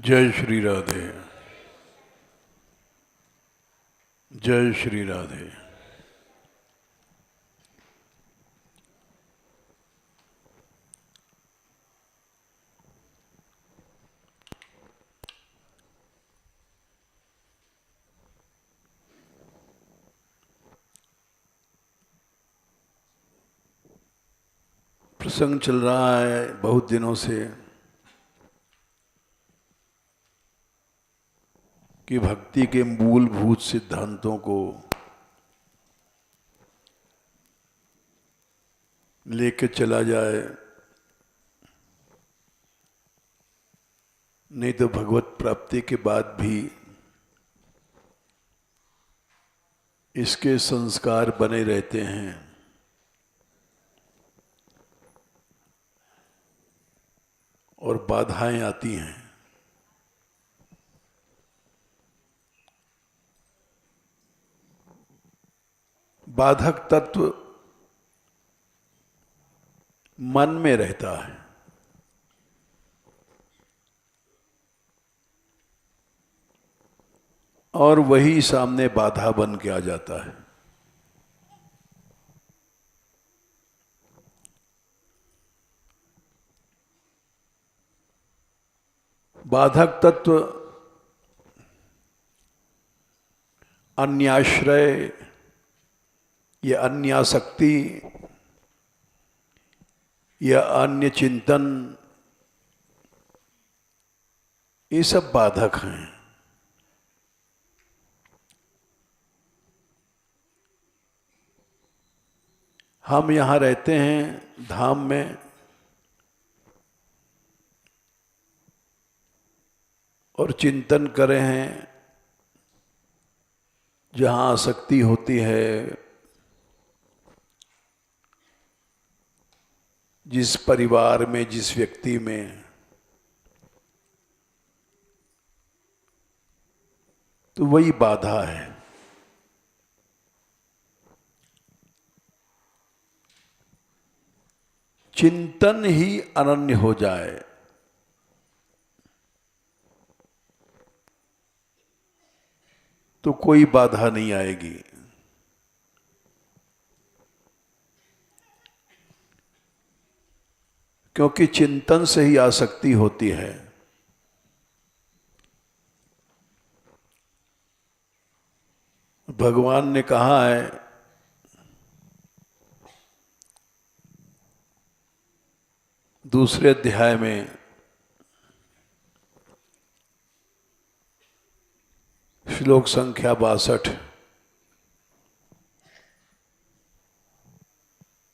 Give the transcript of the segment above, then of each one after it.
जय श्री राधे। जय श्री राधे। प्रसंग चल रहा है बहुत दिनों से कि भक्ति के मूलभूत सिद्धांतों को लेके चला जाए, नहीं तो भगवत प्राप्ति के बाद भी इसके संस्कार बने रहते हैं और बाधाएं आती हैं। बाधक तत्व मन में रहता है और वही सामने बाधा बन के आ जाता है। बाधक तत्व अन्याश्रय या अन्यासक्ति या अन्य चिंतन, ये सब बाधक हैं। हम यहाँ रहते हैं धाम में और चिंतन कर रहे हैं, जहाँ आसक्ति होती है, जिस परिवार में, जिस व्यक्ति में, तो वही बाधा है। चिंतन ही अनन्य हो जाए तो कोई बाधा नहीं आएगी। क्योंकि चिंतन से ही आसक्ति होती है। भगवान ने कहा है दूसरे अध्याय में, श्लोक संख्या 62,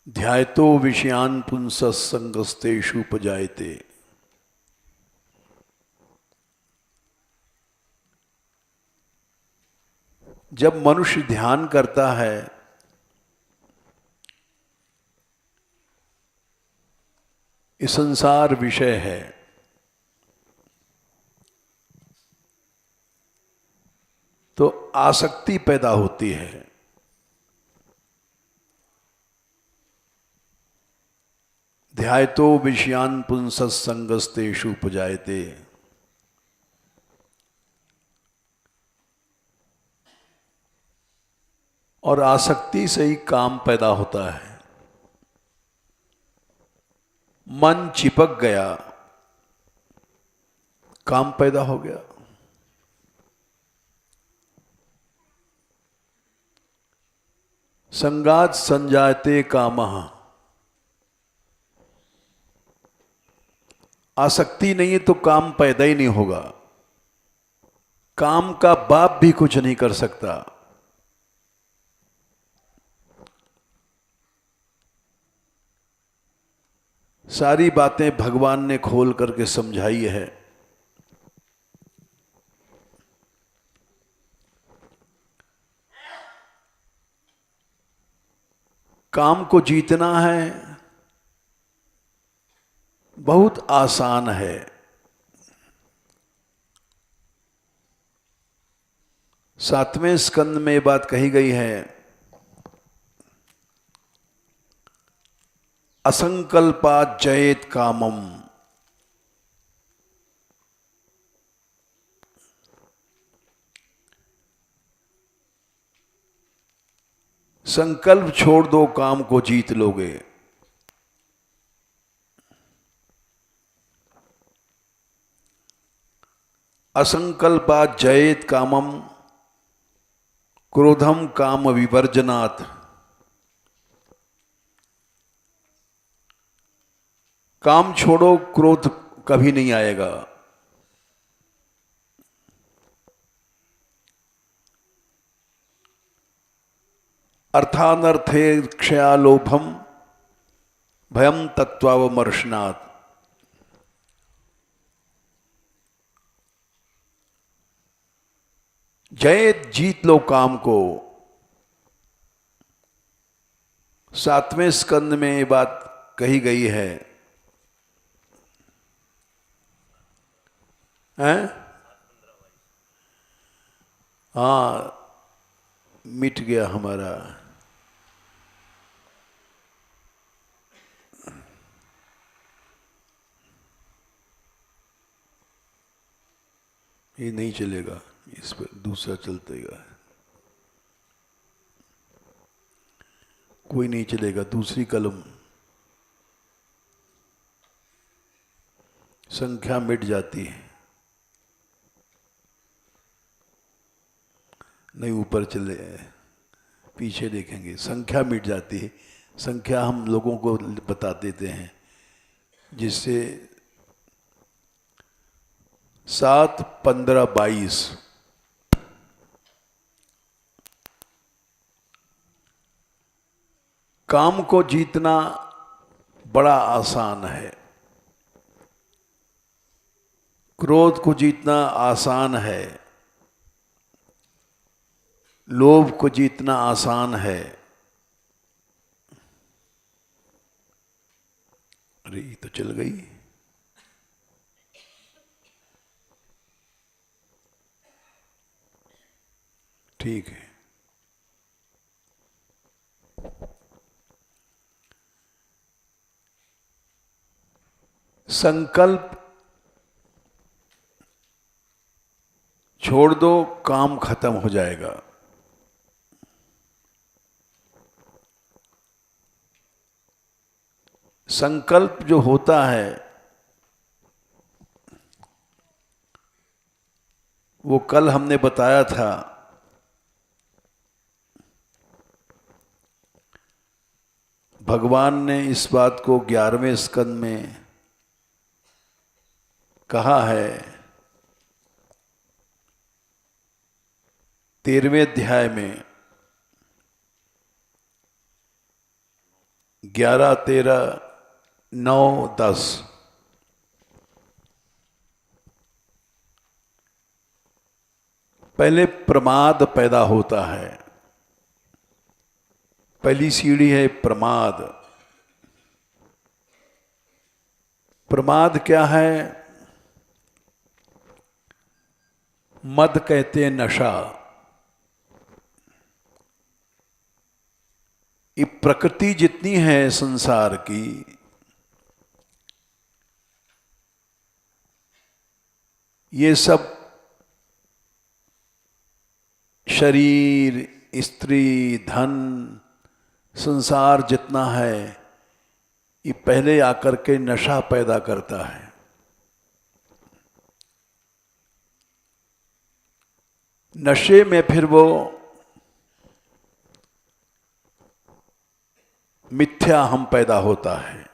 ध्यायतो विषयान पुंसः संगस्तेषु उपजायते। जब मनुष्य ध्यान करता है ये संसार विषय है, तो आसक्ति पैदा होती है। ध्यायतो विषयान पुंसः संगस्तेषु उपजायते। और आसक्ति से ही काम पैदा होता है। मन चिपक गया, काम पैदा हो गया। संगात संजायते कामः। आसक्ति नहीं है तो काम पैदा ही नहीं होगा। काम का बाप भी कुछ नहीं कर सकता। सारी बातें भगवान ने खोल करके समझाई है। काम को जीतना है बहुत आसान है। सातवें स्कंद में ये बात कही गई है, असंकल्पात जयेत कामम। संकल्प छोड़ दो, काम को जीत लोगे। असंकल्पात् जयेत कामम, क्रोधम काम विवर्जनात्। काम छोड़ो, क्रोध कभी नहीं आएगा। अर्थानर्थे क्षयालोभम भयम तत्वावमर्शनात्। जय जीत लो काम को। 7वें स्कंद में ये बात कही गई है। हैं? हाँ, मिट गया हमारा। ये नहीं चलेगा, इस पर दूसरा चलतेगा। कोई नहीं चलेगा, दूसरी कलम। संख्या मिट जाती है। नहीं, ऊपर चले, पीछे देखेंगे। संख्या मिट जाती है। संख्या हम लोगों को बता देते हैं, जिससे 7, 15, 22। काम को जीतना बड़ा आसान है, क्रोध को जीतना आसान है, लोभ को जीतना आसान है। अरे ये तो चल गई। ठीक है। संकल्प छोड़ दो, काम खत्म हो जाएगा। संकल्प जो होता है वो कल हमने बताया था। भगवान ने इस बात को 11वें स्कंद में कहा है। 13वें अध्याय में 11, 13, 9, 10। पहले प्रमाद पैदा होता है। पहली सीढ़ी है प्रमाद। प्रमाद क्या है? मद कहते हैं नशा। ये प्रकृति जितनी है संसार की, ये सब शरीर, स्त्री, धन, संसार जितना है, ये पहले आकर के नशा पैदा करता है। नशे में फिर वो मिथ्या हम पैदा होता है।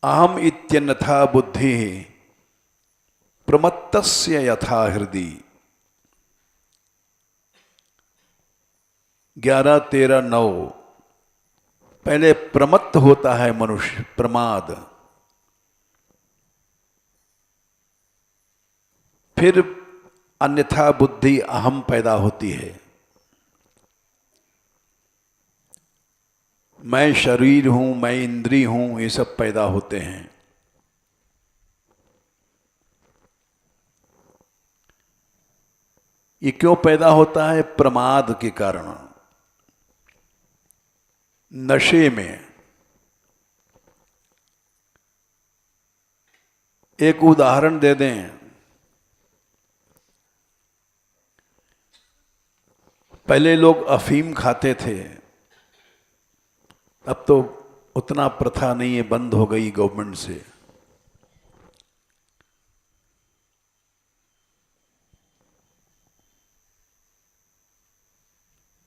अहम इत्यन्यथा बुद्धि प्रमत्तस्य यथा हृदि। 11, 13, 9। पहले प्रमत्त होता है मनुष्य, प्रमाद। फिर अन्यथा बुद्धि, अहम पैदा होती है। मैं शरीर हूं, मैं इंद्री हूं, ये सब पैदा होते हैं। ये क्यों पैदा होता है? प्रमाद के कारण। नशे में एक उदाहरण दे दें। पहले लोग अफीम खाते थे, अब तो उतना प्रथा नहीं है, बंद हो गई गवर्नमेंट से।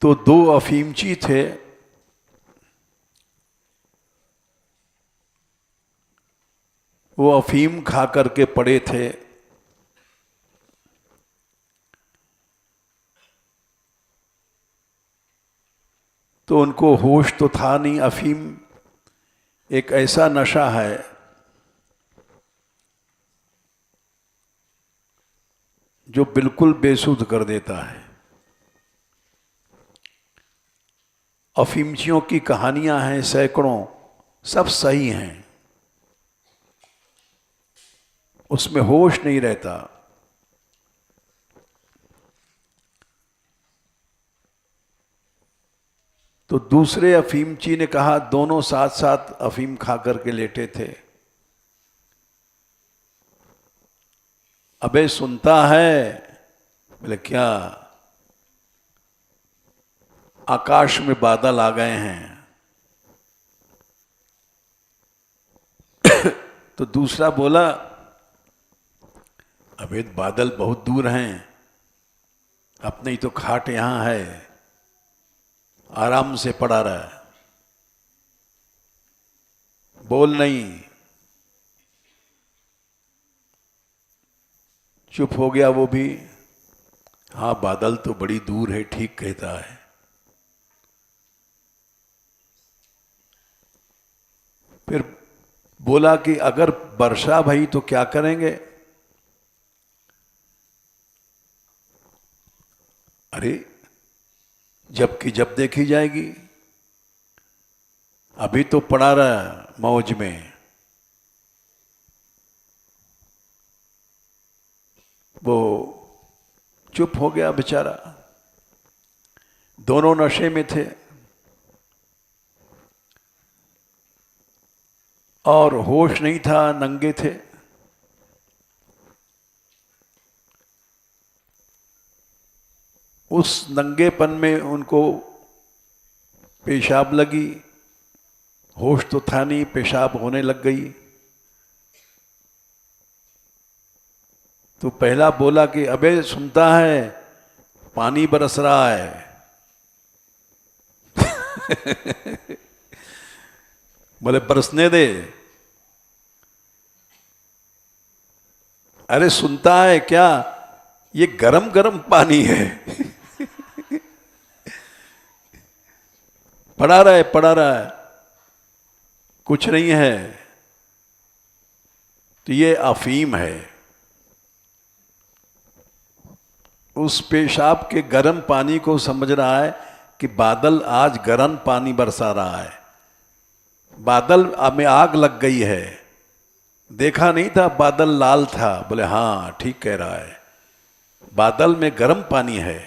तो दो अफीमची थे, वो अफीम खा करके पड़े थे। तो उनको होश तो था नहीं। अफीम एक ऐसा नशा है जो बिल्कुल बेसुध कर देता है। अफीमचियों की कहानियां हैं सैकड़ों, सब सही हैं, उसमें होश नहीं रहता। तो दूसरे अफीमची ने कहा, दोनों साथ साथ अफीम खा करके लेटे थे, अबे सुनता है? बोले क्या? आकाश में बादल आ गए हैं। तो दूसरा बोला, अबे बादल बहुत दूर हैं, अपने ही तो खाट यहां है, आराम से पड़ा रहा है, बोल नहीं। चुप हो गया वो भी। हाँ बादल तो बड़ी दूर है, ठीक कहता है। फिर बोला कि अगर वर्षा भई तो क्या करेंगे? अरे जबकि जब देखी जाएगी, अभी तो पड़ा रहा मौज में। वो चुप हो गया बेचारा। दोनों नशे में थे और होश नहीं था, नंगे थे। उस नंगेपन में उनको पेशाब लगी, होश तो था नहीं, पेशाब होने लग गई। तो पहला बोला कि अबे सुनता है, पानी बरस रहा है। बोले बरसने दे। अरे सुनता है क्या? ये गरम गरम पानी है। पड़ा रहा है, पड़ा रहा है, कुछ नहीं है। तो ये अफीम है। उस पेशाब के गर्म पानी को समझ रहा है कि बादल आज गर्म पानी बरसा रहा है, बादल में आग लग गई है। देखा नहीं था बादल लाल था? बोले हाँ ठीक कह रहा है, बादल में गर्म पानी है।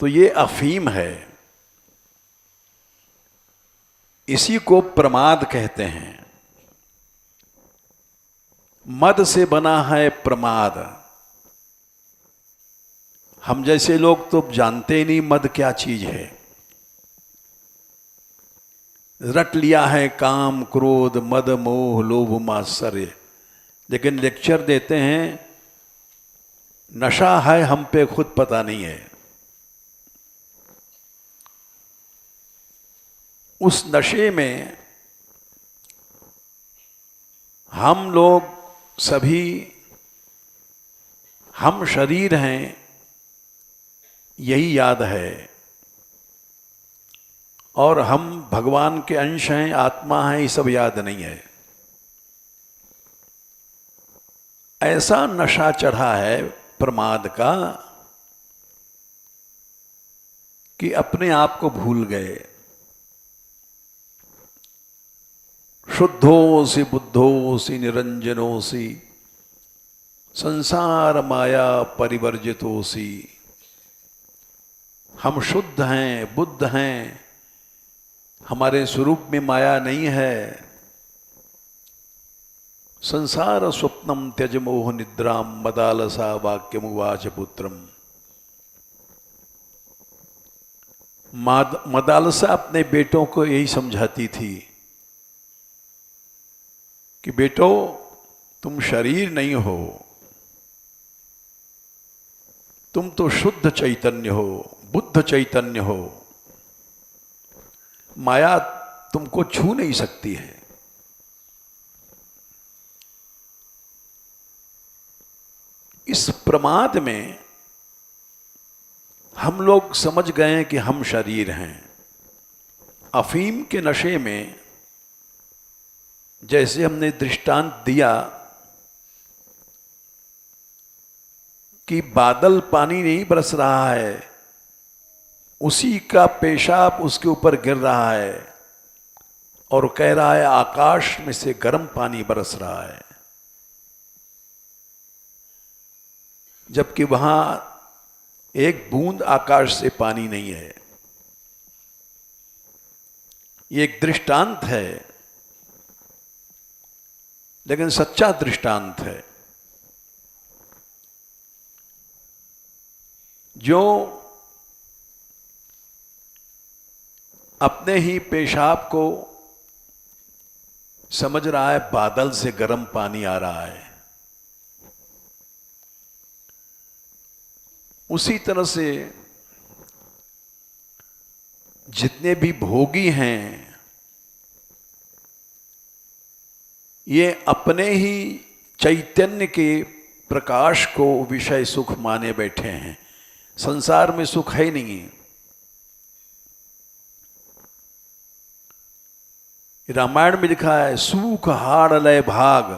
तो ये अफीम है, इसी को प्रमाद कहते हैं। मद से बना है प्रमाद। हम जैसे लोग तो जानते ही नहीं मद क्या चीज है। रट लिया है काम क्रोध मद मोह लोभ मात्सर्य, लेकिन लेक्चर देते हैं नशा है हम पे खुद पता नहीं है। उस नशे में हम लोग सभी, हम शरीर हैं यही याद है, और हम भगवान के अंश हैं, आत्मा हैं, ये सब याद नहीं है। ऐसा नशा चढ़ा है प्रमाद का कि अपने आप को भूल गए। शुद्धोसी बुद्धोसी निरंजनोसी संसार माया परिवर्जितोसी। हम शुद्ध हैं, बुद्ध हैं, हमारे स्वरूप में माया नहीं है। संसार स्वप्नम त्यज मोह निद्राम मदालसा वाक्यमुवाच पुत्रम। मदालसा अपने बेटों को यही समझाती थी कि बेटो तुम शरीर नहीं हो, तुम तो शुद्ध चैतन्य हो, बुद्ध चैतन्य हो। माया तुमको छू नहीं सकती है। इस प्रमाद में हम लोग समझ गए हैं कि हम शरीर हैं। अफीम के नशे में जैसे हमने दृष्टांत दिया कि बादल पानी नहीं बरस रहा है, उसी का पेशाब उसके ऊपर गिर रहा है और कह रहा है आकाश में से गर्म पानी बरस रहा है, जबकि वहां एक बूंद आकाश से पानी नहीं है। ये एक दृष्टांत है, लेकिन सच्चा दृष्टांत है। जो अपने ही पेशाब को समझ रहा है बादल से गर्म पानी आ रहा है, उसी तरह से जितने भी भोगी हैं ये अपने ही चैतन्य के प्रकाश को विषय सुख माने बैठे हैं। संसार में सुख है नहीं। रामायण में लिखा है सूख हाड़ लय भाग,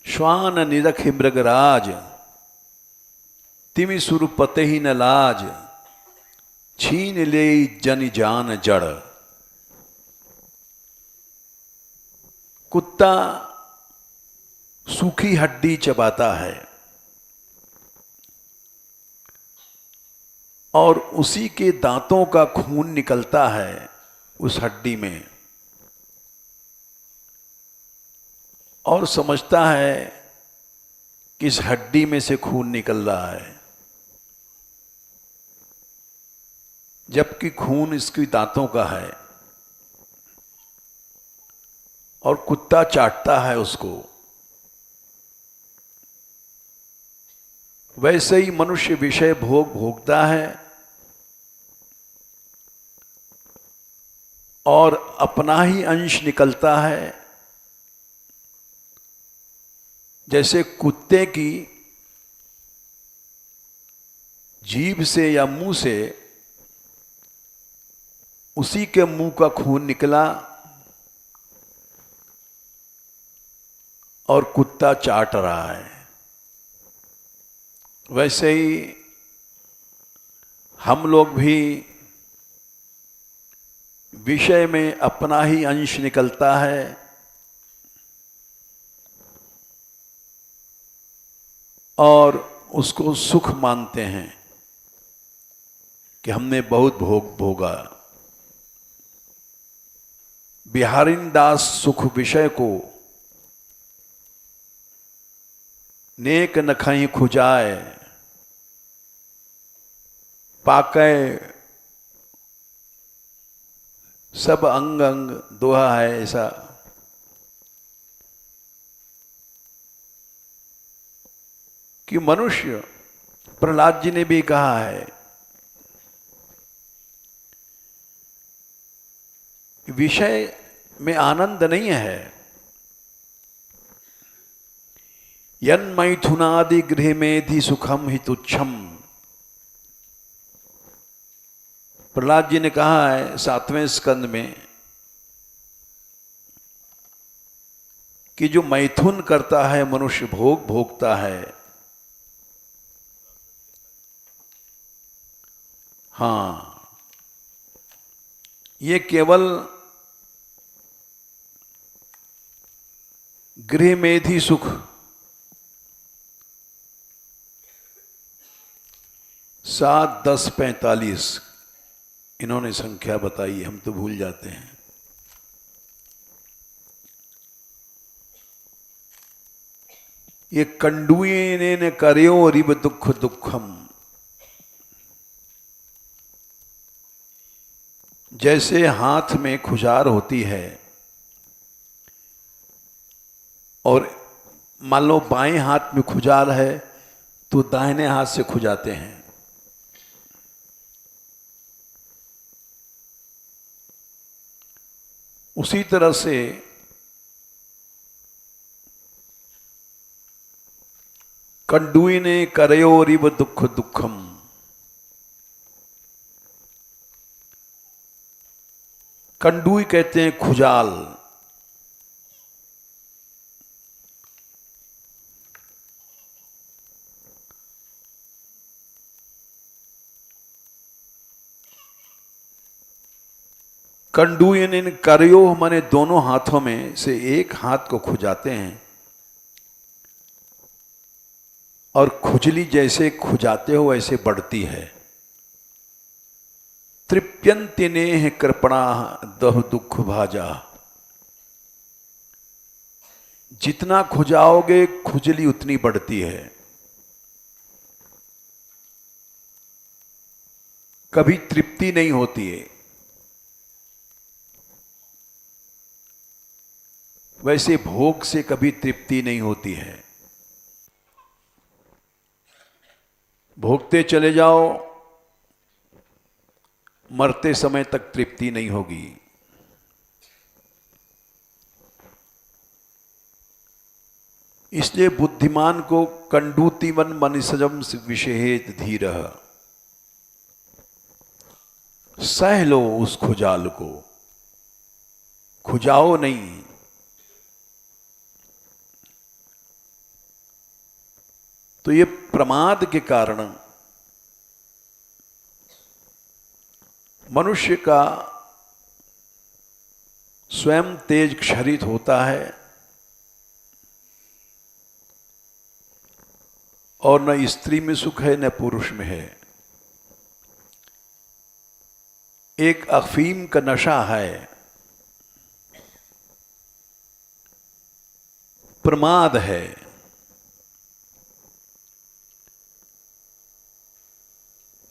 श्वान निरख मृगराज, तिमि सुर पते ही न लाज, छीन ले जन जान जड़। कुत्ता सूखी हड्डी चबाता है और उसी के दांतों का खून निकलता है उस हड्डी में, और समझता है कि इस हड्डी में से खून निकल रहा है, जबकि खून इसकी दांतों का है। और कुत्ता चाटता है उसको। वैसे ही मनुष्य विषय भोग भोगता है और अपना ही अंश निकलता है। जैसे कुत्ते की जीभ से या मुंह से उसी के मुंह का खून निकला और कुत्ता चाट रहा है, वैसे ही हम लोग भी विषय में अपना ही अंश निकलता है और उसको सुख मानते हैं कि हमने बहुत भोग भोगा। बिहारिन दास सुख विषय को नेक नखई खुजाए, पाकै सब अंग अंग दोहा है ऐसा। कि मनुष्य, प्रहलाद जी ने भी कहा है, विषय में आनंद नहीं है। यन मैथुनादि गृह मेधि सुखम हि तुच्छम। प्रहलाद जी ने कहा है 7वें स्कंद में कि जो मैथुन करता है मनुष्य, भोग भोगता है, हाँ, ये केवल गृह मेधि सुख, 7, 10, 45 इन्होंने संख्या बताई, हम तो भूल जाते हैं। ये कंडुए ने कर्यो रिब दुख दुखम। जैसे हाथ में खुजार होती है और मान लो बाएं हाथ में खुजाल है तो दाहिने हाथ से खुजाते हैं। उसी तरह से कंडुइने करयोरिव दुख दुखम, कंडुई कहते हैं खुजाल। कंडुइन इन करयो माने दोनों हाथों में से एक हाथ को खुजाते हैं और खुजली जैसे खुजाते हो वैसे बढ़ती है। तृप्यंति नेह कृपणा दह दुख भाजा, जितना खुजाओगे खुजली उतनी बढ़ती है। कभी तृप्ति नहीं होती है। वैसे भोग से कभी तृप्ति नहीं होती है। भोगते चले जाओ, मरते समय तक तृप्ति नहीं होगी। इसलिए बुद्धिमान को कंडूतिवन मनिषजम विषेहेत धीरः, सह लो उस खुजाल को, खुजाओ नहीं। तो ये प्रमाद के कारण मनुष्य का स्वयं तेज क्षरित होता है और न स्त्री में सुख है न पुरुष में है। एक अफीम का नशा है, प्रमाद है।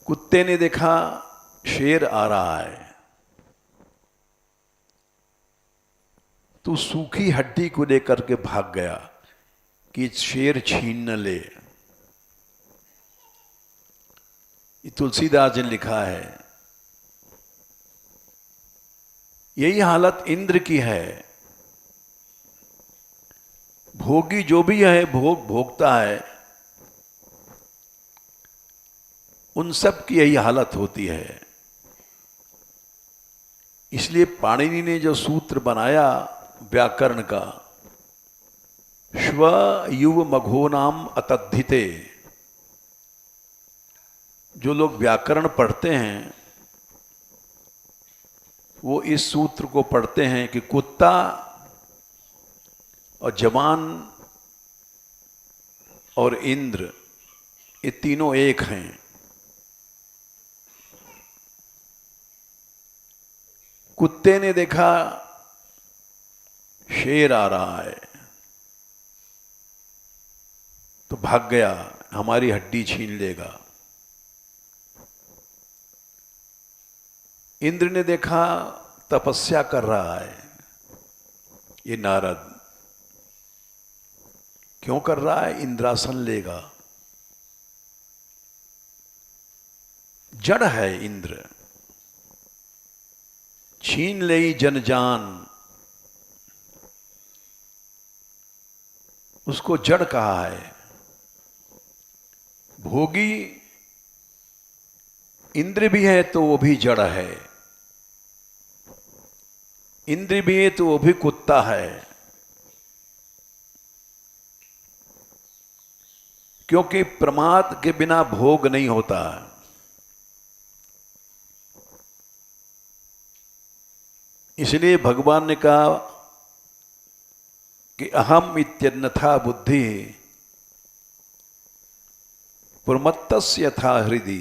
कुत्ते ने देखा शेर आ रहा है तो सूखी हड्डी को लेकर के भाग गया कि शेर छीन न ले। ये तुलसीदास जी ने लिखा है। यही हालत इंद्र की है। भोगी जो भी है, भोग भोगता है, उन सब की यही हालत होती है। इसलिए पाणिनि ने जो सूत्र बनाया व्याकरण का, श्व युव मघोनाम अतद्धिते, जो लोग व्याकरण पढ़ते हैं वो इस सूत्र को पढ़ते हैं कि कुत्ता और जवान और इंद्र ये तीनों एक हैं। कुत्ते ने देखा शेर आ रहा है तो भाग गया, हमारी हड्डी छीन लेगा। इंद्र ने देखा तपस्या कर रहा है ये नारद, क्यों कर रहा है? इंद्रासन लेगा। जड़ है इंद्र, छीन ले जन जान, उसको जड़ कहा है। भोगी इंद्र भी है तो वो भी जड़ है, इंद्र भी है तो वो भी कुत्ता है। क्योंकि प्रमाद के बिना भोग नहीं होता। इसलिए भगवान ने कहा कि अहम इत्यन्यथा बुद्धि प्रमत्तस्य यथा हृदि।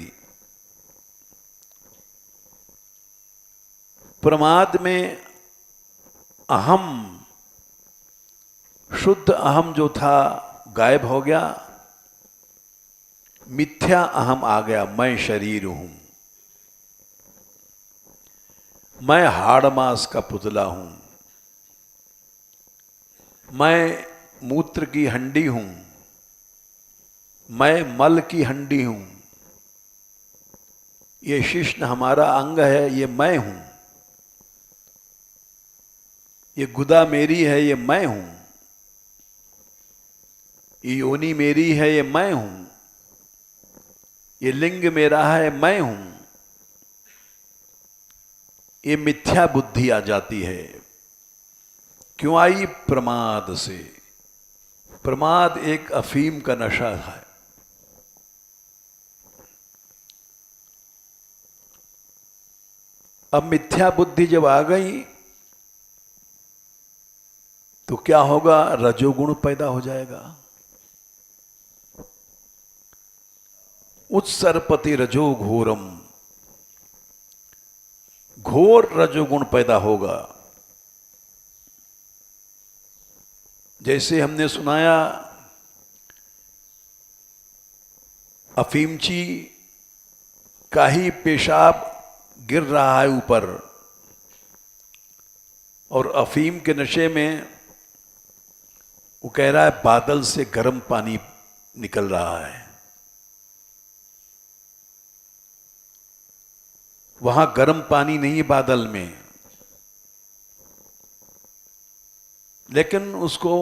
प्रमाद में अहम, शुद्ध अहम जो था गायब हो गया, मिथ्या अहम आ गया, मैं शरीर हूं। मैं हाड़ मास का पुतला हूं, मैं मूत्र की हंडी हूं, मैं मल की हंडी हूं, ये शिश्न हमारा अंग है, ये मैं हूं, ये गुदा मेरी है, ये मैं हूं, ये योनि मेरी है, ये मैं हूं, ये लिंग मेरा है, मैं हूं। ये मिथ्या बुद्धि आ जाती है। क्यों आई? प्रमाद से। प्रमाद एक अफीम का नशा है। अब मिथ्या बुद्धि जब आ गई तो क्या होगा? रजोगुण पैदा हो जाएगा। उत्सर्पति रजो घोरम, घोर रजोगुण पैदा होगा। जैसे हमने सुनाया, अफीमची का ही पेशाब गिर रहा है ऊपर, और अफीम के नशे में वो कह रहा है बादल से गर्म पानी निकल रहा है। वहां गर्म पानी नहीं है बादल में, लेकिन उसको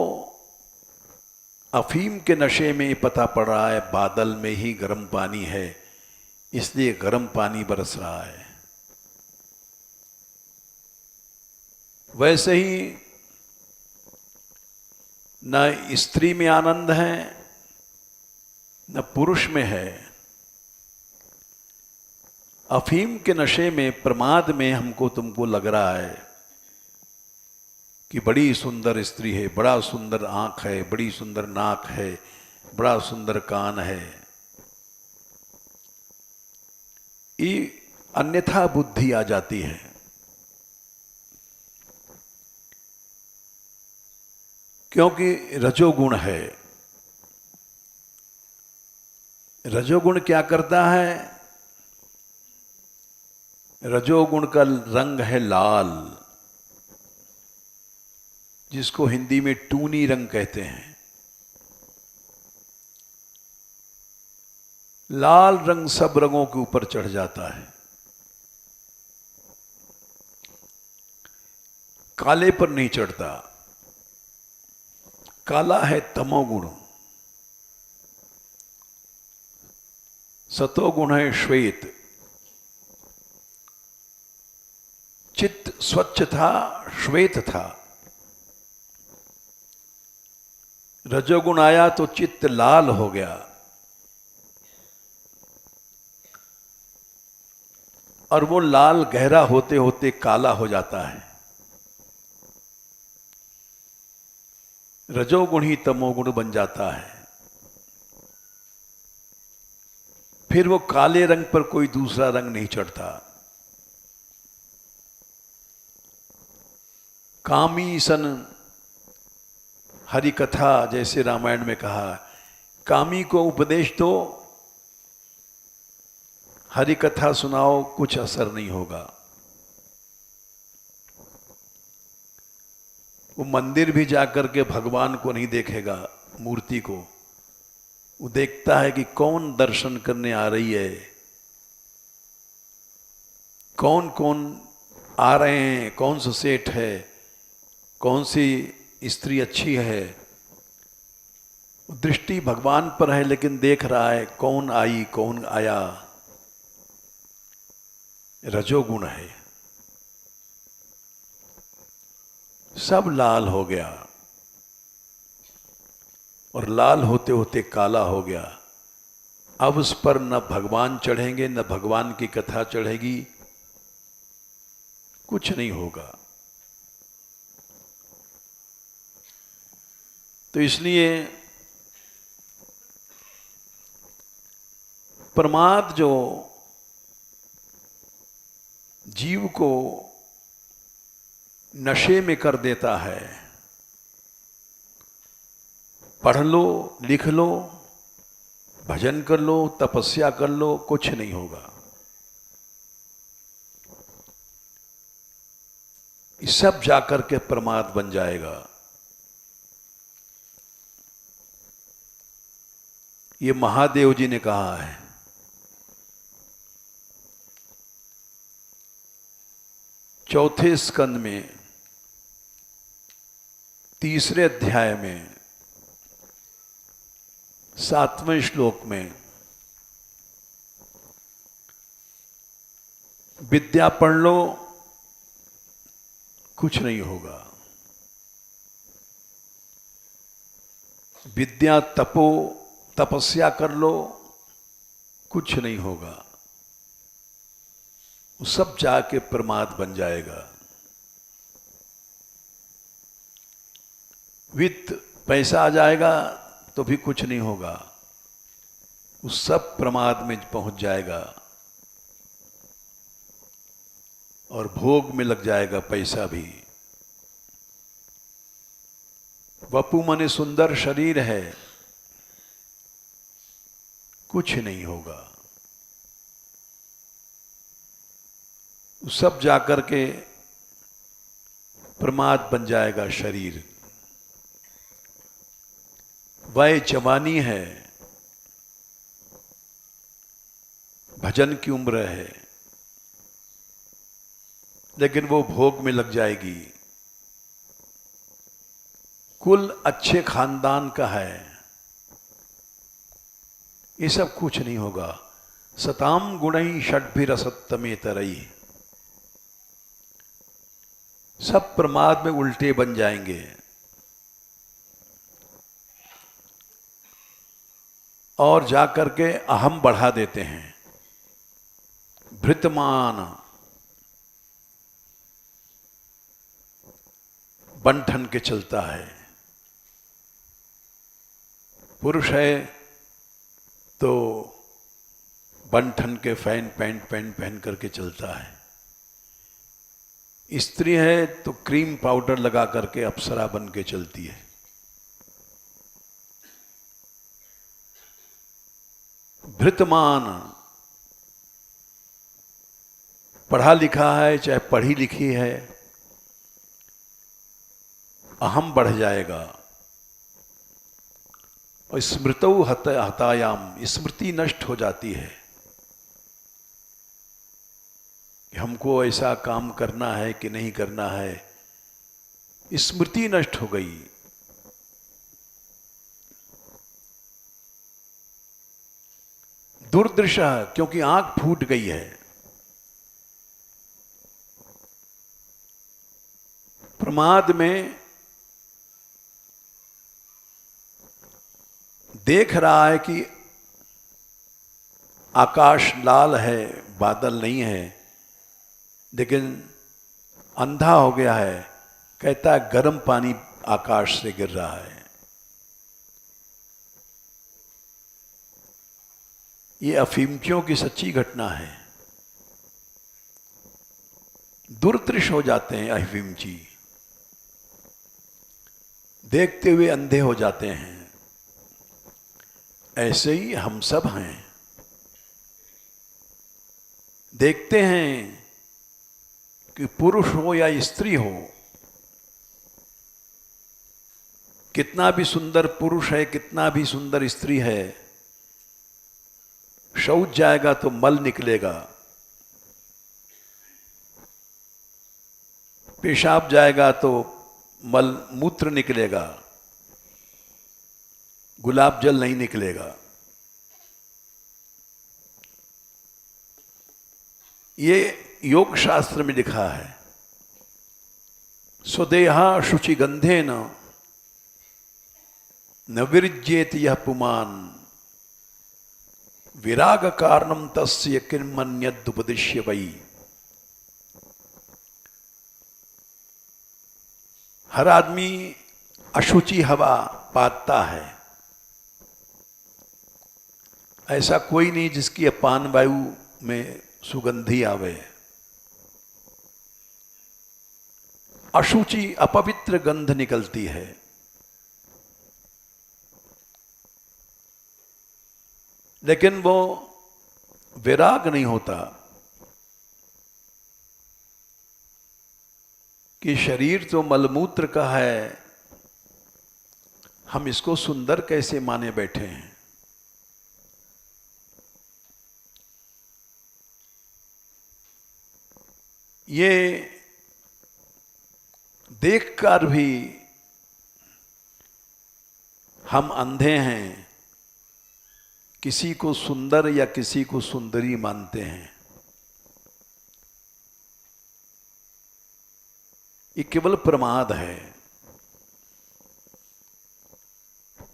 अफीम के नशे में पता पड़ रहा है बादल में ही गर्म पानी है, इसलिए गर्म पानी बरस रहा है। वैसे ही न स्त्री में आनंद है न पुरुष में है। अफीम के नशे में, प्रमाद में हमको तुमको लग रहा है कि बड़ी सुंदर स्त्री है, बड़ा सुंदर आंख है, बड़ी सुंदर नाक है, बड़ा सुंदर कान है। ये अन्यथा बुद्धि आ जाती है। क्योंकि रजोगुण है। रजोगुण क्या करता है? रजोगुण का रंग है लाल, जिसको हिंदी में टूनी रंग कहते हैं। लाल रंग सब रंगों के ऊपर चढ़ जाता है, काले पर नहीं चढ़ता। काला है तमोगुण, सतोगुण है श्वेत। चित्त स्वच्छ था, श्वेत था। रजोगुण आया तो चित्त लाल हो गया, और वो लाल गहरा होते होते काला हो जाता है। रजोगुण ही तमोगुण बन जाता है। फिर वो काले रंग पर कोई दूसरा रंग नहीं चढ़ता। कामी सन हरि कथा, जैसे रामायण में कहा, कामी को उपदेश दो, हरि कथा सुनाओ, कुछ असर नहीं होगा। वो मंदिर भी जाकर के भगवान को नहीं देखेगा, मूर्ति को। वो देखता है कि कौन दर्शन करने आ रही है, कौन कौन आ रहे हैं, कौन सा सेठ है, कौन सी स्त्री अच्छी है। दृष्टि भगवान पर है, लेकिन देख रहा है कौन आई कौन आया। रजोगुण है। सब लाल हो गया, और लाल होते होते काला हो गया। अब उस पर न भगवान चढ़ेंगे, न भगवान की कथा चढ़ेगी, कुछ नहीं होगा। तो इसलिए प्रमाद जो जीव को नशे में कर देता है, पढ़ लो, लिख लो, भजन कर लो, तपस्या कर लो, कुछ नहीं होगा। ये सब जाकर के प्रमाद बन जाएगा। ये महादेव जी ने कहा है। चौथे स्कंद में 3रे अध्याय में 7वें श्लोक में, विद्या पढ़ लो कुछ नहीं होगा, विद्या तपस्या कर लो कुछ नहीं होगा, वो सब जाके प्रमाद बन जाएगा। वित्त पैसा आ जाएगा तो भी कुछ नहीं होगा, वो सब प्रमाद में पहुंच जाएगा और भोग में लग जाएगा पैसा भी। वपु माने सुंदर शरीर है, कुछ नहीं होगा, सब जाकर के प्रमाद बन जाएगा शरीर। वह जवानी है, भजन की उम्र है, लेकिन वो भोग में लग जाएगी। कुल अच्छे खानदान का है, ये सब कुछ नहीं होगा। सताम गुणई षड्भिरसत्तमे तरई, सब प्रमाद में उल्टे बन जाएंगे और जाकर के अहम बढ़ा देते हैं। भृतमान बंठन के चलता है, पुरुष है तो बंठन के पैंट पहन करके चलता है, स्त्री है तो क्रीम पाउडर लगा करके अप्सरा बन के चलती है। भृतमान पढ़ा लिखा है चाहे पढ़ी लिखी है, अहम बढ़ जाएगा और स्मृतौ हतायाम, स्मृति नष्ट हो जाती है कि हमको ऐसा काम करना है कि नहीं करना है, स्मृति नष्ट हो गई। दुर्दृशा, क्योंकि आंख फूट गई है। प्रमाद में देख रहा है कि आकाश लाल है, बादल नहीं है, लेकिन अंधा हो गया है, कहता है गर्म पानी आकाश से गिर रहा है। ये अफीमचियों की सच्ची घटना है। दुर्दृश हो जाते हैं अफीमची, देखते हुए अंधे हो जाते हैं। ऐसे ही हम सब हैं, देखते हैं कि पुरुष हो या स्त्री हो, कितना भी सुंदर पुरुष है, कितना भी सुंदर स्त्री है, शौच जाएगा तो मल निकलेगा, पेशाब जाएगा तो मल मूत्र निकलेगा, गुलाब जल नहीं निकलेगा। ये योग शास्त्र में लिखा है। स्वदेहा शुचि गंधेन न विरज्येत यह पुमान, विराग कारणम तस्य किन्मन्यदुपदिश्य वै। हर आदमी अशुचि हवा पाता है, ऐसा कोई नहीं जिसकी अपान वायु में सुगंधी आवे। अशुचि अपवित्र गंध निकलती है। लेकिन वो विराग नहीं होता। कि शरीर तो मलमूत्र का है, हम इसको सुंदर कैसे माने बैठे हैं। ये देखकर भी हम अंधे हैं, किसी को सुंदर या किसी को सुंदरी मानते हैं। ये केवल प्रमाद है।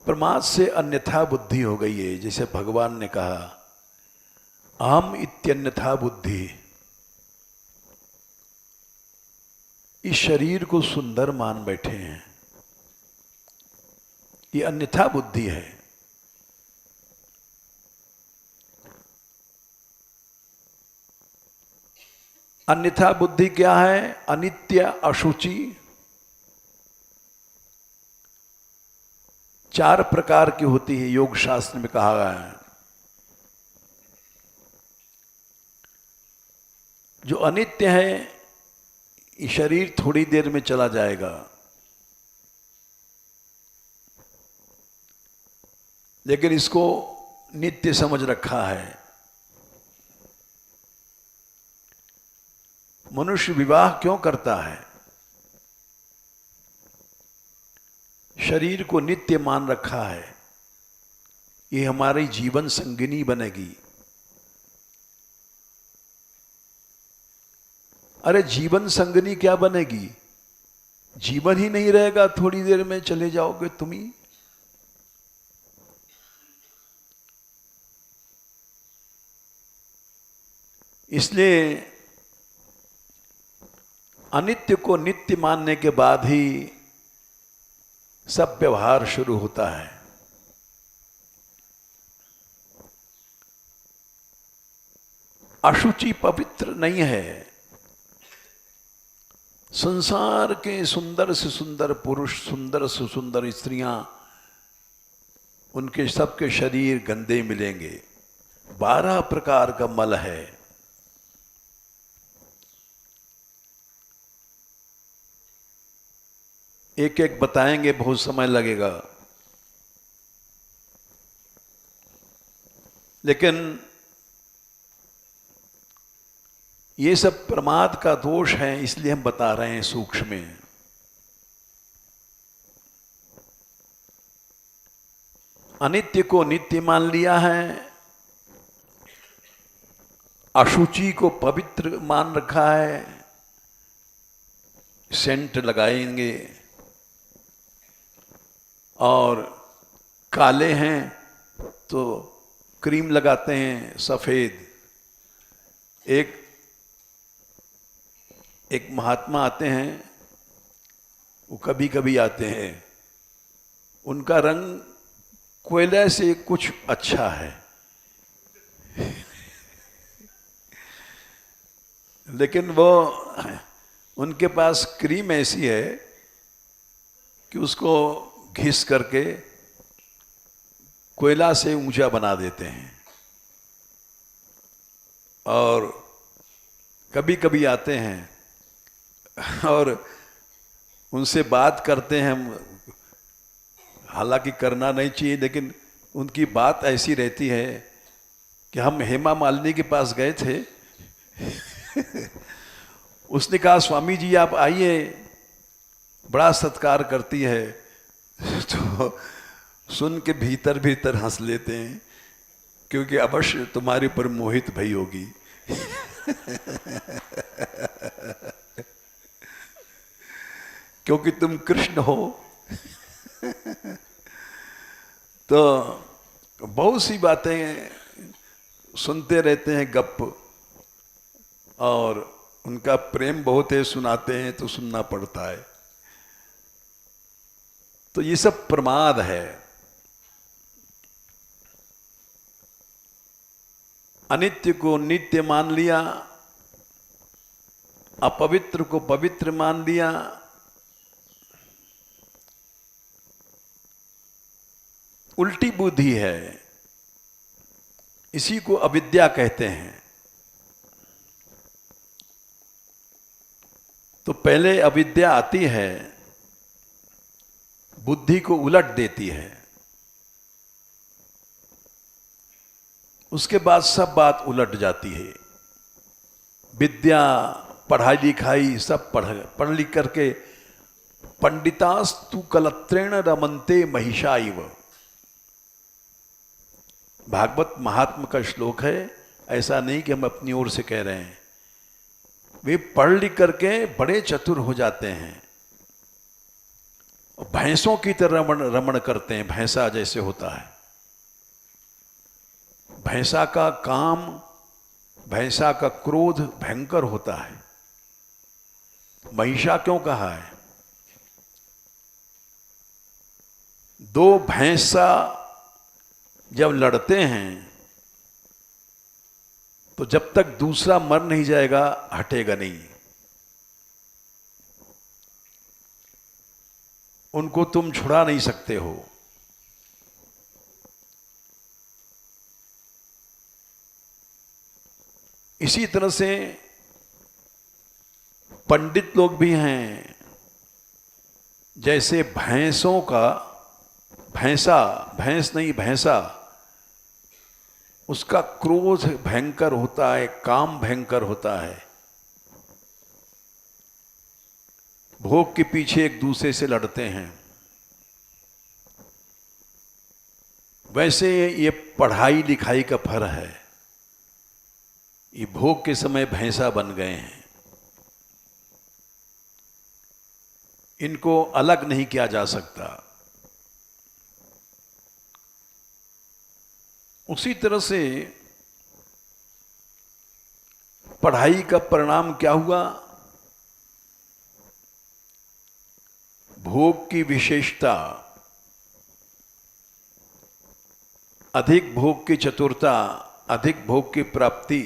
प्रमाद से अन्यथा बुद्धि हो गई है। जैसे भगवान ने कहा, अहम इत्यन्यथा बुद्धि। इस शरीर को सुंदर मान बैठे हैं, ये अन्यथा बुद्धि है। अन्यथा बुद्धि क्या है? अनित्य, अशुचि। 4 प्रकार की होती है, योग शास्त्र में कहा गया है। जो अनित्य है, ये शरीर थोड़ी देर में चला जाएगा, लेकिन इसको नित्य समझ रखा है। मनुष्य विवाह क्यों करता है? शरीर को नित्य मान रखा है, ये हमारी जीवन संगिनी बनेगी। अरे जीवन संगिनी क्या बनेगी? जीवन ही नहीं रहेगा, थोड़ी देर में चले जाओगे तुम ही। इसलिए अनित्य को नित्य मानने के बाद ही सब व्यवहार शुरू होता है। अशुचि पवित्र नहीं है। संसार के सुंदर से सुंदर पुरुष, सुंदर से सुंदर स्त्रियां, उनके सबके शरीर गंदे मिलेंगे। 12 प्रकार का मल है। एक एक बताएंगे, बहुत समय लगेगा। लेकिन ये सब प्रमाद का दोष है, इसलिए हम बता रहे हैं सूक्ष्म में। अनित्य को नित्य मान लिया है, अशुचि को पवित्र मान रखा है। सेंट लगाएंगे और काले हैं तो क्रीम लगाते हैं सफेद। एक महात्मा आते हैं, वो कभी कभी आते हैं, उनका रंग कोयले से कुछ अच्छा है, लेकिन वो उनके पास क्रीम ऐसी है कि उसको घिस करके कोयला से ऊंचा बना देते हैं। और कभी कभी आते हैं और उनसे बात करते हैं हम, हालांकि करना नहीं चाहिए, लेकिन उनकी बात ऐसी रहती है कि हम हेमा मालिनी के पास गए थे। उसने कहा, स्वामी जी आप आइए, बड़ा सत्कार करती है। तो सुन के भीतर भीतर हंस लेते हैं, क्योंकि अवश्य तुम्हारे पर मोहित भई होगी। क्योंकि तुम कृष्ण हो। तो बहुत सी बातें सुनते रहते हैं, गप, और उनका प्रेम बहुत है, सुनाते हैं तो सुनना पड़ता है। तो ये सब प्रमाद है। अनित्य को नित्य मान लिया, अपवित्र को पवित्र मान लिया, उल्टी बुद्धि है। इसी को अविद्या कहते हैं। तो पहले अविद्या आती है, बुद्धि को उलट देती है, उसके बाद सब बात उलट जाती है। विद्या, पढ़ाई लिखाई सब पढ़ लिख करके पंडितास्तु कलत्रेण रमन्ते महिषाइव, भागवत महात्मा का श्लोक है। ऐसा नहीं कि हम अपनी ओर से कह रहे हैं, वे पढ़ लिख करके बड़े चतुर हो जाते हैं, भैंसों की तरह रमण करते हैं। भैंसा जैसे होता है, भैंसा का काम, भैंसा का क्रोध भयंकर होता है। महिषा क्यों कहा है? दो भैंसा जब लड़ते हैं तो जब तक दूसरा मर नहीं जाएगा हटेगा नहीं। उनको तुम छुड़ा नहीं सकते हो। इसी तरह से पंडित लोग भी हैं, जैसे भैंसों का, भैंसा, भैंस नहीं भैंसा, उसका क्रोध भयंकर होता है, काम भयंकर होता है, भोग के पीछे एक दूसरे से लड़ते हैं। वैसे ये पढ़ाई लिखाई का फल है, ये भोग के समय भैंसा बन गए हैं, इनको अलग नहीं किया जा सकता। उसी तरह से पढ़ाई का परिणाम क्या हुआ? भोग की विशेषता, अधिक भोग की चतुरता, अधिक भोग की प्राप्ति,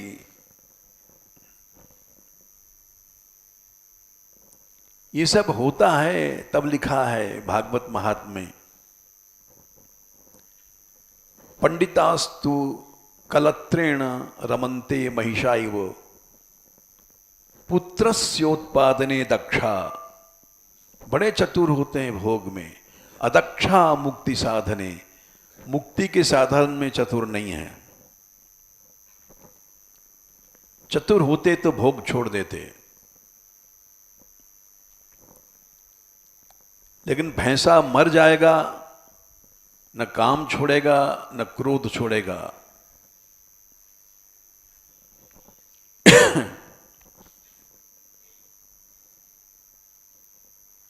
ये सब होता है। तब लिखा है भागवत महात्म्य में, पंडितास्तु कलत्रेण रमन्ते महिषाइव, पुत्रस्योत्पादने दक्षा। बड़े चतुर होते हैं भोग में, अदक्षा मुक्ति साधने, मुक्ति के साधन में चतुर नहीं है। चतुर होते तो भोग छोड़ देते, लेकिन भैंसा मर जाएगा, न काम छोड़ेगा न क्रोध छोड़ेगा।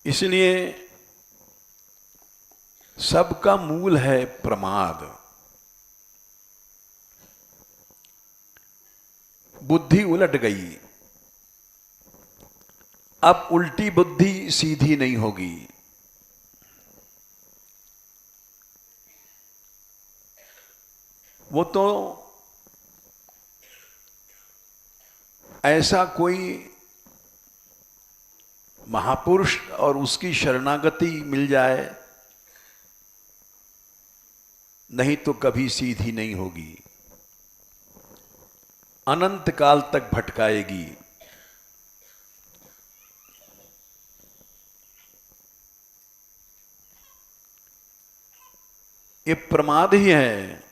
इसलिए सबका मूल है प्रमाद। बुद्धि उलट गई, अब उल्टी बुद्धि सीधी नहीं होगी। वो तो ऐसा कोई महापुरुष और उसकी शरणागति मिल जाए, नहीं तो कभी सीधी नहीं होगी, अनंत काल तक भटकाएगी। ये प्रमाद ही है।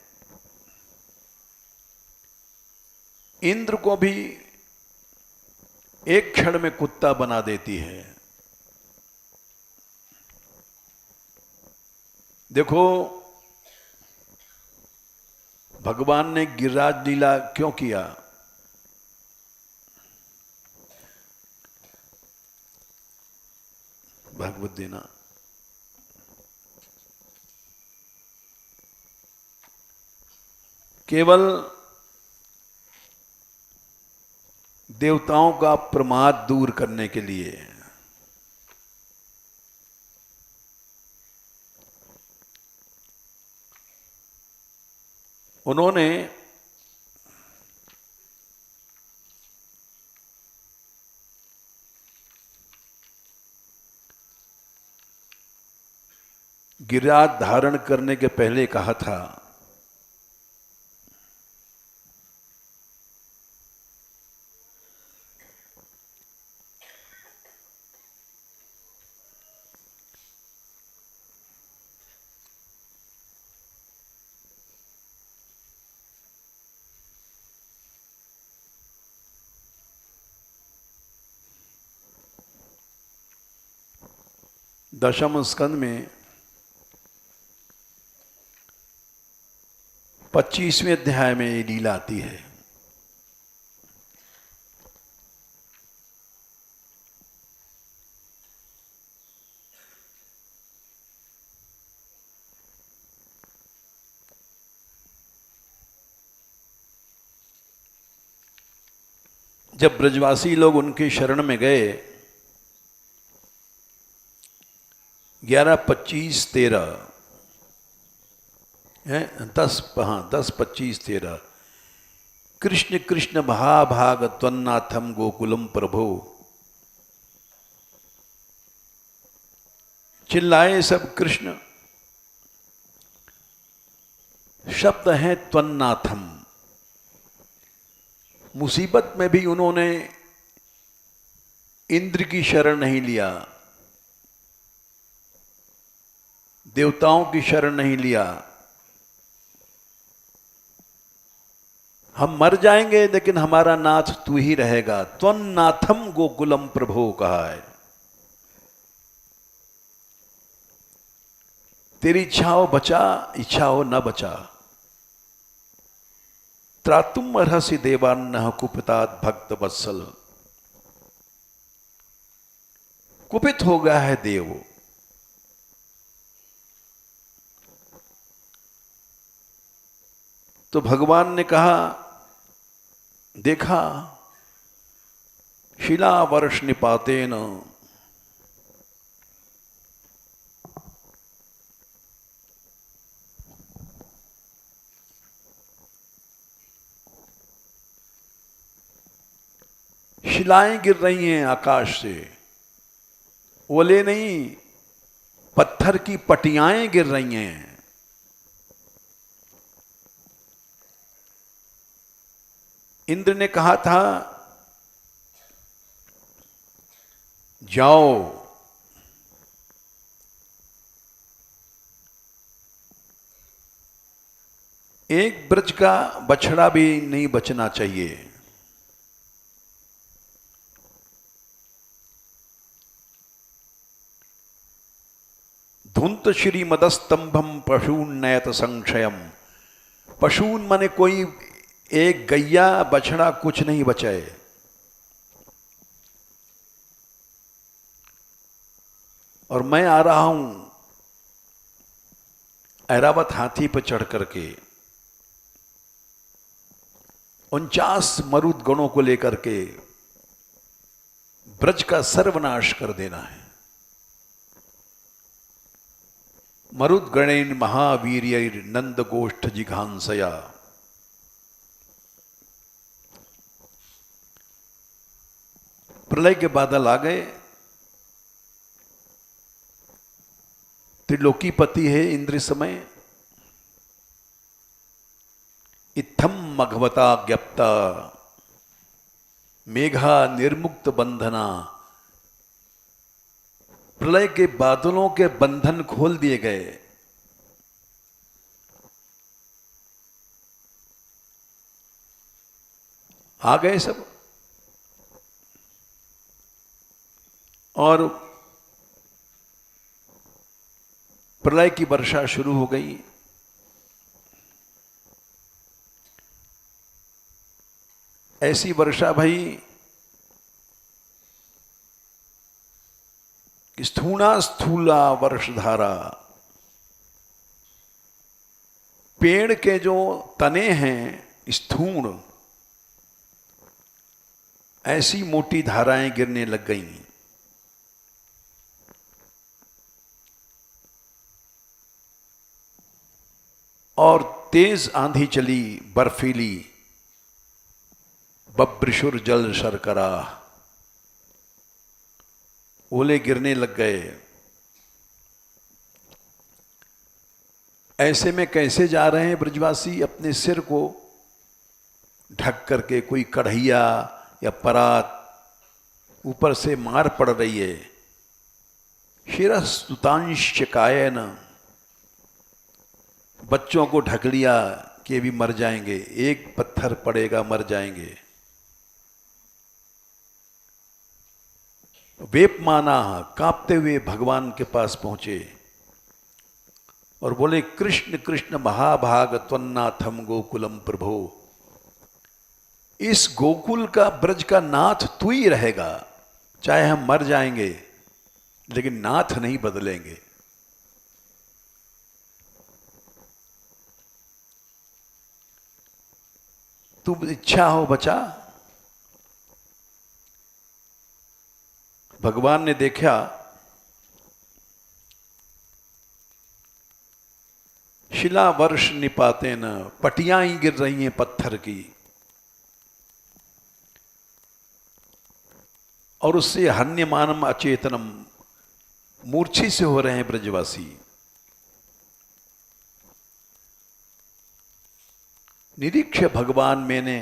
इंद्र को भी एक क्षण में कुत्ता बना देती है। देखो भगवान ने गिरिराज लीला क्यों किया? भागवत देना। केवल देवताओं का प्रमाद दूर करने के लिए। उन्होंने गिरिराज धारण करने के पहले कहा था दशम स्कंद में 25वें अध्याय में ये लीला आती है। जब ब्रजवासी लोग उनके शरण में गए, 11, 25, 13 है, 10, हाँ 10, 25, 13। कृष्ण कृष्ण महाभाग त्वन्नाथम गोकुलम प्रभो, चिल्लाए सब कृष्ण। शब्द है त्वन्नाथम। मुसीबत में भी उन्होंने इंद्र की शरण नहीं लिया, देवताओं की शरण नहीं लिया। हम मर जाएंगे लेकिन हमारा नाथ तू ही रहेगा। त्वन्नाथम गोकुलम प्रभो कहा है। तेरी इच्छा हो बचा, इच्छा हो न बचा। त्रातुम अर्हसि देवान्नः कुपितात् भक्त वत्सल। कुपित हो गया है देव। तो भगवान ने कहा, देखा शिला वर्ष निपातेन, शिलाएं गिर रही हैं आकाश से। ओले नहीं, पत्थर की पटियाएं गिर रही हैं। इंद्र ने कहा था जाओ, एक ब्रज का बछड़ा भी नहीं बचना चाहिए। धुंत श्री मदस्तंभम पशून नयत संक्षयम। पशून माने कोई एक गैया बछड़ा कुछ नहीं बचाए। और मैं आ रहा हूं ऐरावत हाथी पर चढ़ करके, 49 मरुद गणों को लेकर के ब्रज का सर्वनाश कर देना है। मरुद गणेन महावीर्य नंद गोष्ठ जिघांसया। प्रलय के बादल आ गए। त्रिलोकीपति है इंद्र समय। इत्थम मघवता ज्ञप्ता मेघा निर्मुक्त बंधना। प्रलय के बादलों के बंधन खोल दिए गए। आ गए सब। और प्रलय की वर्षा शुरू हो गई। ऐसी वर्षा भाई स्थूणा स्थूला वर्षधारा। पेड़ के जो तने हैं स्थूण, ऐसी मोटी धाराएं गिरने लग गईं। और तेज आंधी चली, बर्फीली, बब्रिशुर जल शर्करा। ओले गिरने लग गए। ऐसे में कैसे जा रहे हैं ब्रजवासी? अपने सिर को ढक करके। कोई कढ़ैया या परात ऊपर से मार पड़ रही है। शिरस्तुतांश कायन, बच्चों को ढक लिया कि भी मर जाएंगे, एक पत्थर पड़ेगा मर जाएंगे। वेपमाना, कांपते हुए भगवान के पास पहुंचे और बोले, कृष्ण कृष्ण महाभाग त्वन्नाथम गोकुलम प्रभो, इस गोकुल का, ब्रज का नाथ तू ही रहेगा, चाहे हम मर जाएंगे लेकिन नाथ नहीं बदलेंगे। तू इच्छा हो बचा। भगवान ने देखा शिला वर्ष निपाते न, पटियां ही गिर रही हैं पत्थर की, और उससे हन्यमानम अचेतनम, मूर्छित से हो रहे हैं ब्रजवासी। निरीक्ष भगवान मैंने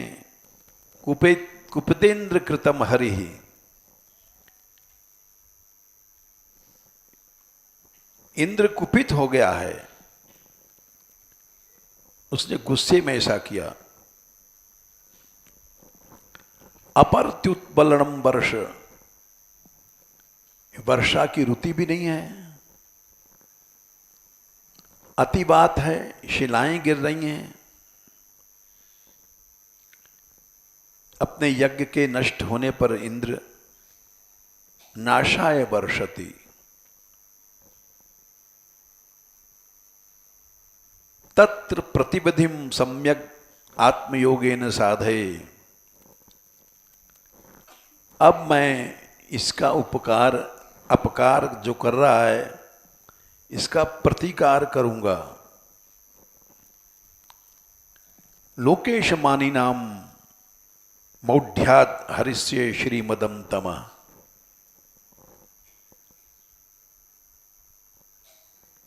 कुपितेन्द्र कृतम हरि, इंद्र कुपित हो गया है, उसने गुस्से में ऐसा किया। अपर्त्युत्बलनम वर्ष, वर्षा की ऋतु भी नहीं है, अति बात है, शिलाएं गिर रही हैं, अपने यज्ञ के नष्ट होने पर इंद्र नाशाय वर्षति, तत्र प्रतिबधिम सम्यक आत्मयोगेन साधे, अब मैं इसका उपकार अपकार जो कर रहा है इसका प्रतिकार करूंगा। लोकेश मानी नाम मौढ़्यात हरिष्ये श्रीमदम तमा,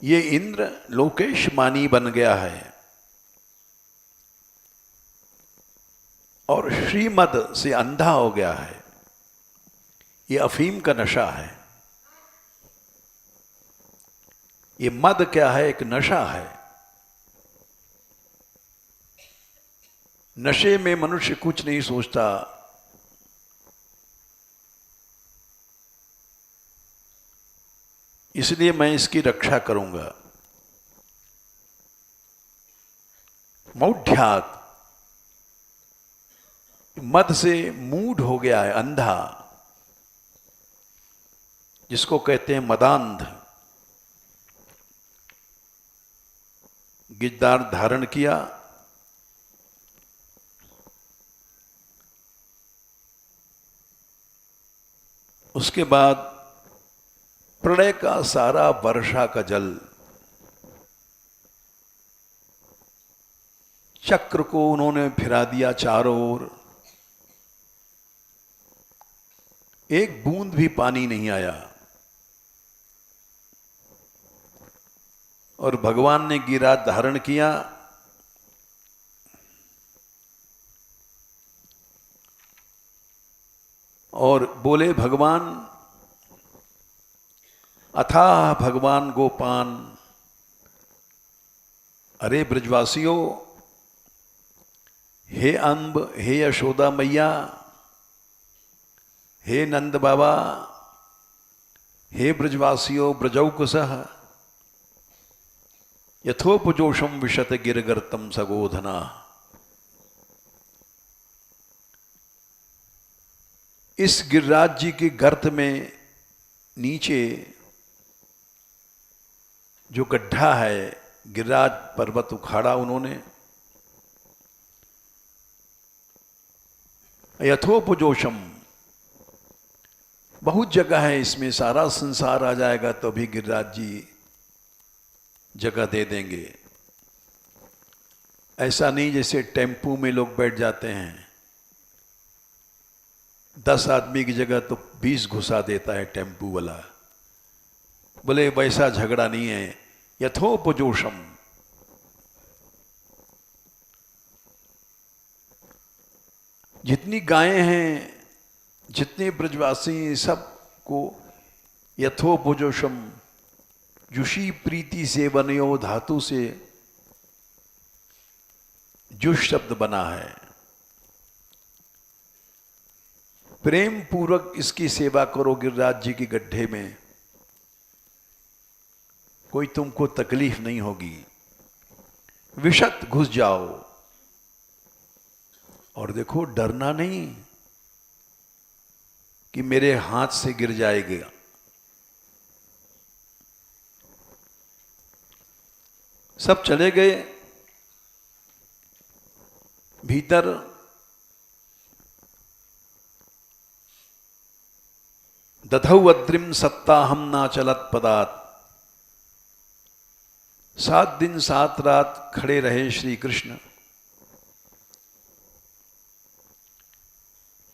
ये इंद्र लोकेश मानी बन गया है और श्रीमद से अंधा हो गया है। ये अफीम का नशा है। ये मद क्या है? एक नशा है। नशे में मनुष्य कुछ नहीं सोचता, इसलिए मैं इसकी रक्षा करूंगा। मौढ़्यात, मद से मूढ़ हो गया है, अंधा, जिसको कहते हैं मदांध। गिरदार धारण किया, उसके बाद प्रलय का सारा वर्षा का जल चक्र को उन्होंने फिरा दिया चारों ओर, एक बूंद भी पानी नहीं आया। और भगवान ने गिरराज धारण किया, और बोले भगवान, अथाह भगवान गोपान, अरे ब्रजवासियों, हे अम्ब, हे यशोदा मैया, हे नंद बाबा, हे ब्रजवासियों, ब्रजौकसः यथोपजोषम विशत गिरगर्तम सगोधना। इस गिरिराज जी के गर्त में नीचे जो गड्ढा है, गिरिराज पर्वत उखाड़ा उन्होंने। यथोपजोषम, बहुत जगह है इसमें, सारा संसार आ जाएगा तो भी गिरिराज जी जगह दे देंगे। ऐसा नहीं जैसे टेम्पू में लोग बैठ जाते हैं, 10 आदमी की जगह तो 20 घुसा देता है टेम्पू वाला। बोले वैसा झगड़ा नहीं है। यथोपजोषम, जितनी गायें हैं, जितने ब्रजवासी, सबको यथोपजोषम, जुषी प्रीति से बनयो धातु से जुष शब्द बना है। प्रेम पूर्वक इसकी सेवा करो गिरिराज जी की गड्ढे में, कोई तुमको तकलीफ नहीं होगी। विशत घुस जाओ और देखो, डरना नहीं कि मेरे हाथ से गिर जाएगा। सब चले गए भीतर। दधौ अद्रिम सत्ताहम ना चलत पदात। 7 दिन 7 रात खड़े रहे श्री कृष्ण।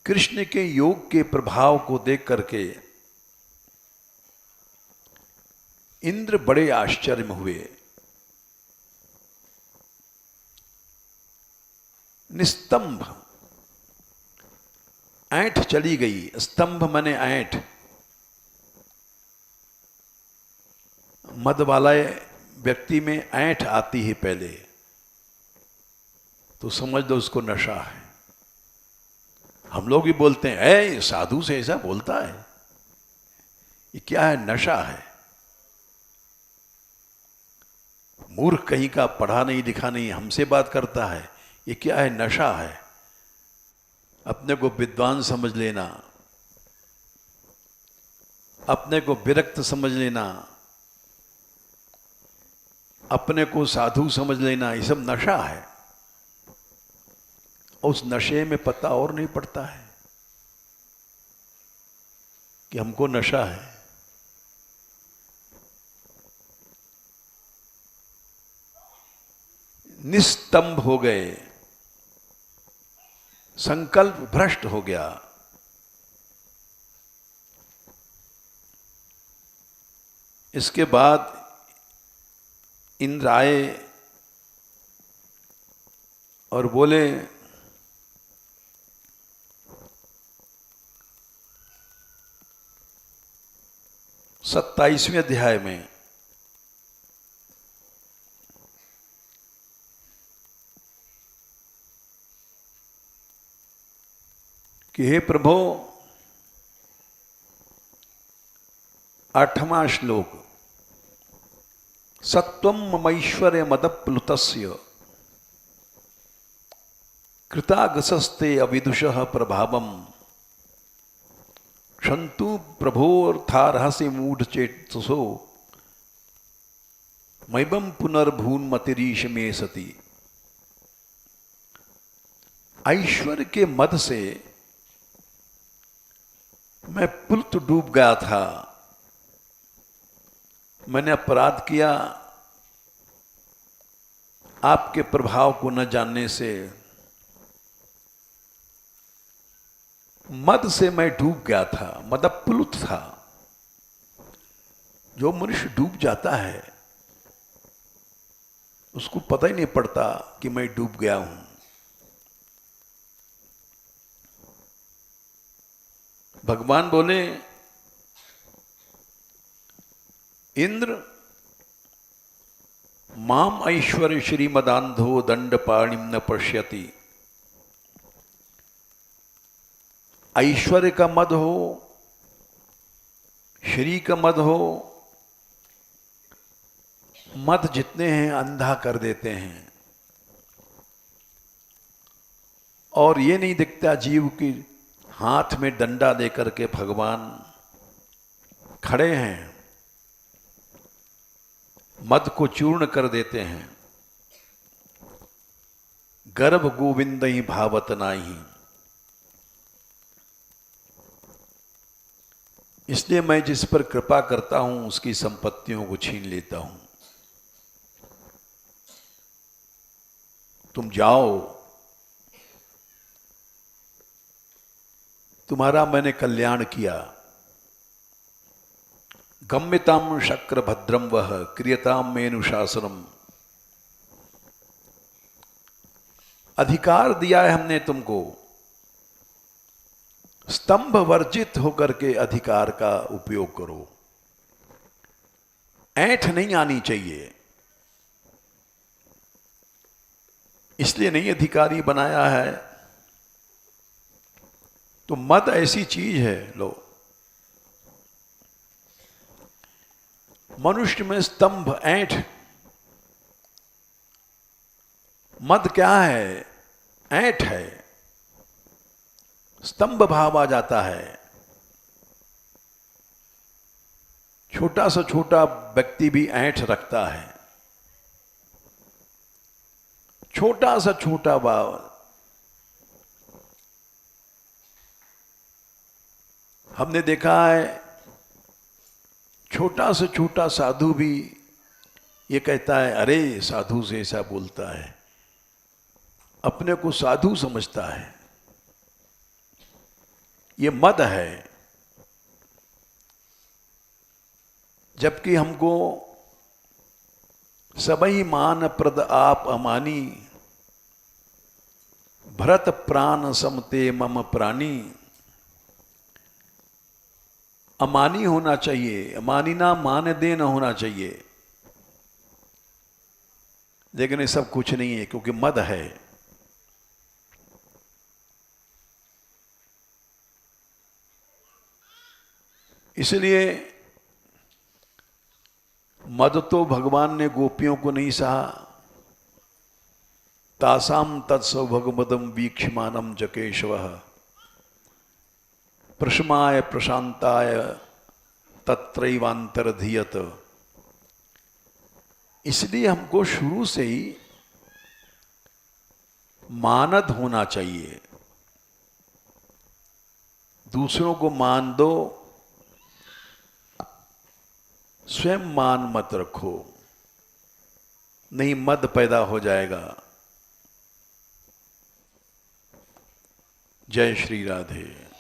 कृष्ण के योग के प्रभाव को देख करके इंद्र बड़े आश्चर्य में हुए। निस्तंभ, ऐंठ चली गई। स्तंभ माने ऐंठ। मद वाला व्यक्ति में ऐंठ आती है पहले तो समझ लो उसको नशा है। हम लोग भी बोलते हैं, ऐ साधु से ऐसा बोलता है, ये क्या है? नशा है। मूर्ख कहीं का, पढ़ा नहीं लिखा नहीं, हमसे बात करता है, ये क्या है? नशा है। अपने को विद्वान समझ लेना, अपने को विरक्त समझ लेना, अपने को साधु समझ लेना, ये सब नशा है। उस नशे में पता और नहीं पड़ता है कि हमको नशा है। निस्तंभ हो गए, संकल्प भ्रष्ट हो गया। इसके बाद इंद्र आए और बोले, 27वें अध्याय में, कि हे प्रभु, 8वां श्लोक, सत्वं ममैश्वर्य मदप्लुतस्य कृतागसस्ते अविदुषः प्रभावम क्षन्तु प्रभोर्थारहसि मूढ़ चेतसो मैबम पुनर्भून मतिरीश में सती। ऐश्वर्य के मद से मैं पुलत डूब गया था। मैंने अपराध किया, आपके प्रभाव को न जानने से। मद से मैं डूब गया था, मदप्लुत था। जो मनुष्य डूब जाता है उसको पता ही नहीं पड़ता कि मैं डूब गया हूं। भगवान बोले, इंद्र, माम ऐश्वर्य श्रीमदांधो दंड पाणिम न पश्यति। ऐश्वर्य का मद हो, श्री का मद हो, मद जितने हैं अंधा कर देते हैं। और ये नहीं दिखता जीव की हाथ में डंडा लेकर के भगवान खड़े हैं, मद को चूर्ण कर देते हैं। गर्भ गोविंद ही भावत नाही। इसलिए मैं जिस पर कृपा करता हूं उसकी संपत्तियों को छीन लेता हूं। तुम जाओ, तुम्हारा मैंने कल्याण किया। गम्यताम शक्र भद्रम वह क्रियताम मेनुशासनम। अधिकार दिया है हमने तुमको, स्तंभ वर्जित होकर के अधिकार का उपयोग करो। ऐंठ नहीं आनी चाहिए, इसलिए नहीं अधिकारी बनाया है। तो मद ऐसी चीज है, लो, मनुष्य में स्तंभ, ऐंठ। मद क्या है? ऐंठ है, स्तंभ भाव आ जाता है। छोटा सा छोटा व्यक्ति भी ऐंठ रखता है, छोटा सा छोटा भाव। हमने देखा है छोटा से छोटा साधु भी ये कहता है, अरे साधु से ऐसा बोलता है, अपने को साधु समझता है। ये मद है। जबकि हमको सबई मान प्रद आप अमानी, भरत प्राण समते मम प्राणी। अमानी होना चाहिए, अमानी ना मान दे न होना चाहिए। लेकिन ये सब कुछ नहीं है, क्योंकि मद है। इसलिए मद तो भगवान ने गोपियों को नहीं सहा। तासाम तत्सौभगमदम वीक्षमानम जकेशवः, प्रशमाय प्रशांताय तत्रैवांतरधीयत। इसलिए हमको शुरू से ही मानद होना चाहिए। दूसरों को मान दो, स्वयं मान मत रखो, नहीं मद पैदा हो जाएगा। जय श्री राधे।